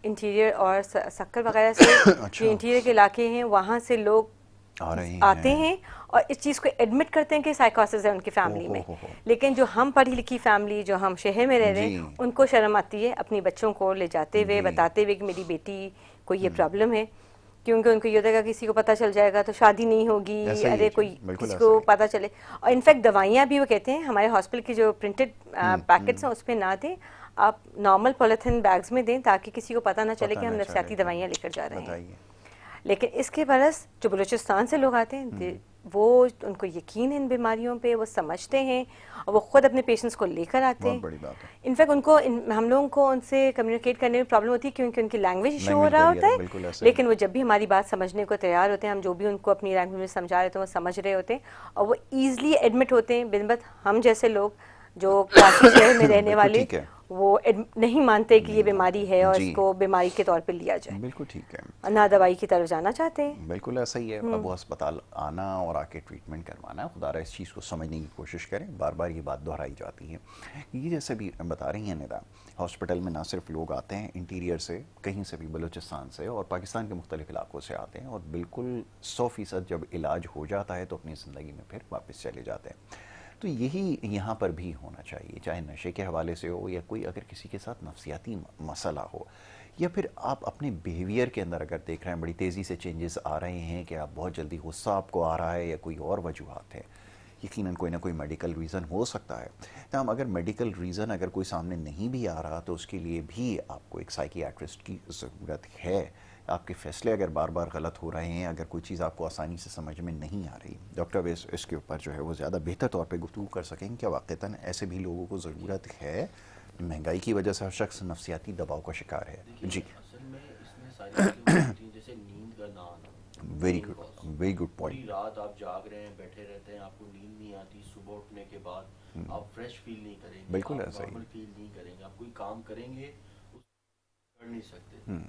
इंटीरियर और सक्कर वगैरह से जो इंटीरियर के इलाके हैं, वहाँ से लोग आते हैं और इस चीज़ को एडमिट करते हैं कि साइकोसिस है उनकी फैमिली में। लेकिन जो हम पढ़ी लिखी फैमिली, जो हम शहर में रह रहे हैं, उनको शर्म आती है अपनी बच्चों को ले जाते हुए, बताते हुए कि मेरी बेटी को ये प्रॉब्लम है, क्योंकि उनको ये होता है किसी को पता चल जाएगा तो शादी नहीं होगी, अरे कोई किसी को पता चले। और इनफैक्ट दवाइयाँ भी वो कहते हैं हमारे हॉस्पिटल की जो प्रिंटेड पैकेट्स हैं उस पर ना दें, आप नॉर्मल पॉलिथीन बैग्स में दें ताकि किसी को पता ना चले कि हम नफसियाती दवाइयाँ लेकर जा रहे हैं। लेकिन इसके बरस जो बलूचिस्तान से लोग आते हैं वो उनको यकीन है इन बीमारियों पे, वो समझते हैं और वो खुद अपने पेशेंट्स को लेकर आते हैं। इनफैक्ट उनको हम लोगों को उनसे कम्युनिकेट करने में प्रॉब्लम होती है क्योंकि उनकी लैंग्वेज इशू हो रहा होता है, लेकिन वो जब भी हमारी बात समझने को तैयार होते हैं, हम जो भी उनको अपनी लैंग्वेज में समझा रहे होते हैं वो समझ रहे होते हैं और वो ईजिली एडमिट होते हैं। बिनबत हम जैसे लोग जो काशी शहर में रहने वाले वो नहीं मानते कि ये बीमारी है और इसको बीमारी के तौर पे लिया जाए। बिल्कुल ठीक है, ना दवाई की तरफ जाना चाहते हैं। बिल्कुल ऐसा ही है। अब वो अस्पताल आना और आके ट्रीटमेंट करवाना, खुदारा इस चीज़ को समझने की कोशिश करें। बार बार ये बात दोहराई जाती है। ये जैसे भी बता रही हैं निदा, हॉस्पिटल में ना सिर्फ लोग आते हैं इंटीरियर से, कहीं से भी, बलूचिस्तान से और पाकिस्तान के मुख्तलिफ इलाकों से आते हैं और बिल्कुल 100% जब इलाज हो जाता है तो अपनी ज़िंदगी में फिर वापस चले जाते हैं। तो यही यहाँ पर भी होना चाहिए, चाहे नशे के हवाले से हो या कोई अगर किसी के साथ नफसियाती मसला हो, या फिर आप अपने बिहेवियर के अंदर अगर देख रहे हैं बड़ी तेज़ी से चेंजेस आ रहे हैं कि आप बहुत जल्दी गुस्सा आपको आ रहा है या कोई और वजूहात है, यकीनन कोई ना कोई मेडिकल रीज़न हो सकता है। तो अगर मेडिकल रीज़न अगर कोई सामने नहीं भी आ रहा तो उसके लिए भी आपको एक साइकियाट्रिस्ट की ज़रूरत है। आपके फैसले अगर बार बार गलत हो रहे हैं, अगर कोई चीज़ आपको आसानी से समझ में नहीं आ रही, डॉक्टर इसके ऊपर जो है वो ज़्यादा बेहतर तौर पे गुफ्तगू कर सकेंगे। क्या वाक़तन ऐसे भी लोगों को ज़रूरत है? महंगाई की वजह से हर शख्स नफसियाती दबाव का शिकार है। जी, वेरी गुड पॉइंट। पूरी रात आप जाग रहे हैं, बैठे रहते हैं, आपको नींद नहीं आती, सुबह उठने के बाद आप फ्रेश फील नहीं करेंगे, बिल्कुल ऐसा ही फील नहीं करेंगे, आप कोई काम करेंगे कर नहीं सकते।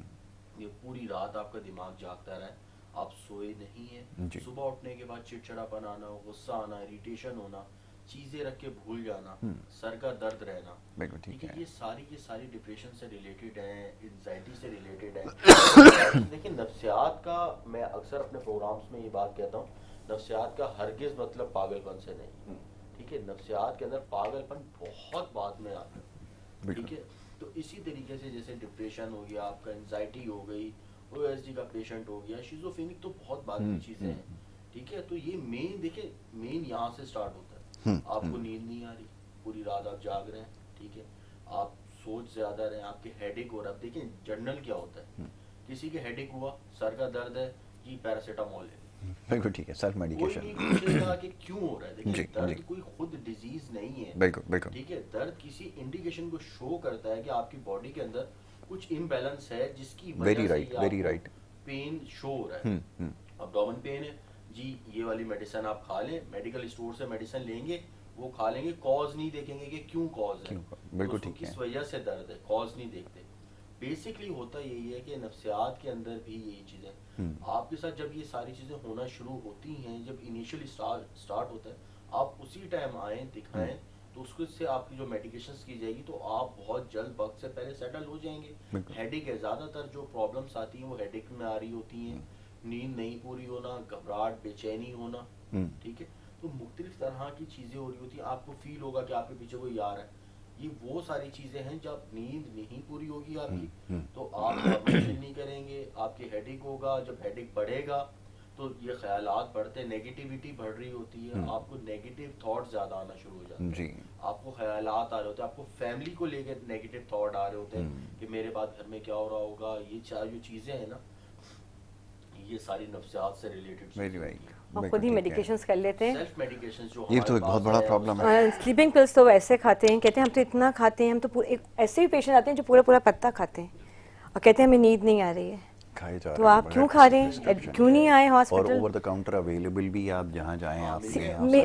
ये पूरी रात आपका दिमाग जागता रहा है, आप सोए नहीं है, सुबह उठने के बाद चिड़चिड़ापन आना, गुस्सा आना, इरिटेशन होना, चीजें रख के भूल जाना, सर का दर्द रहना, ठीक है, ये सारी डिप्रेशन से रिलेटेड है, एंजाइटी से रिलेटेड है। देखिए नफ्सियात का, मैं अक्सर अपने प्रोग्राम्स में ये बात कहता हूँ, नफ्सियात का हरगिज मतलब पागलपन से नहीं, ठीक है। नफ्सियात के अंदर पागलपन बहुत बाद में आता है, ठीक है। तो इसी तरीके से जैसे डिप्रेशन हो गया, आपका एंजाइटी हो गई, ओएसडी का पेशेंट हो गया, शिज़ोफ्रेनिक तो बहुत बाद की चीजें हैं, ठीक है। तो ये मेन देखिए, मेन यहाँ से स्टार्ट होता है। आपको नींद नहीं आ रही, पूरी रात आप जाग रहे हैं, ठीक है, आप सोच ज्यादा रहे हैं, आपके हेडेक हो रहा है। देखिए जनरल क्या होता है, किसी के हेडेक हुआ, सर का दर्द है, कि पैरासीटामोल है, बिल्कुल ठीक है, सेल्फ मेडिकेशन। कोई नहीं पूछेगा कि क्यों हो रहा है। देखिए दर्द कोई खुद डिजीज नहीं है, बिल्कुल, ठीक है। दर्द किसी इंडिकेशन को शो करता है कि आपकी बॉडी के अंदर कुछ इम्बैलेंस है, जिसकी वजह से वेरी राइट पेन शो हो रहा है। अब्डोमेन पेन है जी, ये वाली मेडिसिन आप खा लें, मेडिकल स्टोर से मेडिसिन लेंगे, वो खा लेंगे, कॉज नहीं देखेंगे कि क्यों कॉज है, बिल्कुल ठीक है, किस वजह से दर्द है, कॉज नहीं देखते। बेसिकली होता यही है कि नफ्सियात के अंदर भी यही चीजें आपके साथ जब ये सारी चीजें होना शुरू होती हैं, जब इनिशियली स्टार्ट होता है, आप उसी टाइम आए, दिखाएं, तो उसको से आपकी जो मेडिकेशंस की जाएगी तो आप बहुत जल्द वक्त से पहले सेटल हो जाएंगे। हेडेक है, ज्यादातर जो प्रॉब्लम्स आती हैं वो हेडेक में आ रही होती हैं, नींद नहीं पूरी होना, घबराहट, बेचैनी होना, ठीक है। तो मुख्तलिफ तरह की चीजें हो रही होती हैं, आपको फील होगा कि आपके पीछे कोई आ रहा है। ये वो सारी चीजें हैं, जब नींद नहीं पूरी होगी आपकी तो आप फील नहीं करेंगे, आपके हेडेक होगा, जब हेडेक बढ़ेगा तो ये ख्यालात बढ़ते, नेगेटिविटी बढ़ रही होती है, आपको नेगेटिव थॉट ज्यादा आना शुरू हो जाते हैं, आपको ख्यालात आ रहे होते हैं, आपको फैमिली को लेकर नेगेटिव थॉट आ रहे होते हैं कि मेरे बाद घर में क्या हो रहा होगा। ये जो चीजें हैं ना, ये सारी नफ्सियात से रिलेटेड और खुद ही मेडिकेशंस कर लेते हैं। सेल्फ मेडिकेशंस जो ये तो एक बहुत बड़ा प्रॉब्लम है। स्लीपिंग पिल्स तो वैसे खाते हैं, कहते हैं हम तो इतना खाते हैं, हम तो ऐसे भी पेशेंट आते हैं जो पूरा पत्ता खाते हैं और कहते हैं हमें नींद नहीं आ रही है, तो आप क्यों खा रहे हैं, क्यों नहीं आए हॉस्पिटल? और ओवर द काउंटर अवेलेबल भी, आप जहाँ जाएं आप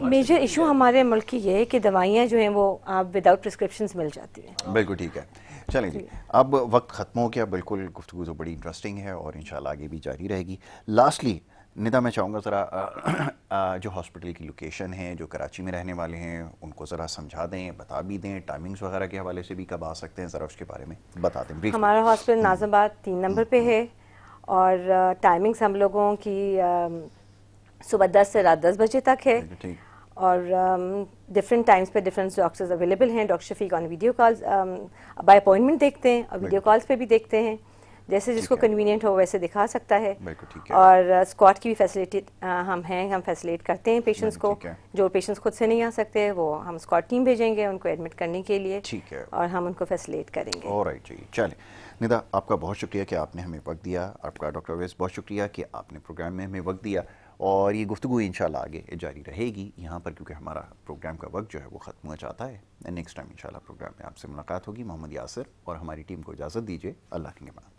मेजर इशू हमारे मुल्क की ये है कि दवाइयाँ जो हैं वो आप विदाउट प्रिस्क्रिप्शंस मिल जाती हैं। बिल्कुल ठीक है, चलें जी, अब वक्त ख़त्म हो गया। बिल्कुल गुफ्तगू तो बड़ी इंटरेस्टिंग है और इंशाल्लाह आगे भी जारी रहेगी। लास्टली निदा, मैं चाहूँगा ज़रा जो हॉस्पिटल की लोकेशन है, जो कराची में रहने वाले हैं, उनको ज़रा समझा दें, बता भी दें, टाइमिंग्स वगैरह के हवाले से भी कब आ सकते हैं, ज़रा उसके बारे में बता दें। हमारा हॉस्पिटल नाज़िमाबाद 3 नंबर पे है और टाइमिंग्स हम लोगों की सुबह 10 से रात 10 बजे तक है, और डिफरेंट टाइम्स पे डिफरेंट डॉक्टर्स अवेलेबल हैं। Doctor Shafiq on video calls by appointment देखते हैं और वीडियो कॉल्स पे भी देखते हैं, जैसे जिसको कन्वीनियंट हो वैसे दिखा सकता है। और स्क्वाट की भी फैसिलिटी हम फैसिलिटेट करते हैं पेशेंट्स को। जो पेशेंट्स खुद से नहीं आ सकते वो हम स्क्वाट टीम भेजेंगे उनको एडमिट करने के लिए, ठीक है, और हम उनको फैसिलिटेट करेंगे। ऑलराइट जी, चलिए निदा, आपका बहुत शुक्रिया कि आपने हमें वक्त दिया। आपका डॉक्टर अवैस बहुत शुक्रिया कि आपने प्रोग्राम में हमें वक्त दिया, और ये गुफ्तगू इंशाल्लाह आगे जारी रहेगी यहाँ पर, क्योंकि हमारा प्रोग्राम का वक्त जो है वो ख़त्म हो जाता है। नेक्स्ट टाइम इंशाल्लाह प्रोग्राम में आपसे मुलाकात होगी। मोहम्मद यासिर और हमारी टीम को इजाज़त दीजिए। अल्लाह के निगहबान।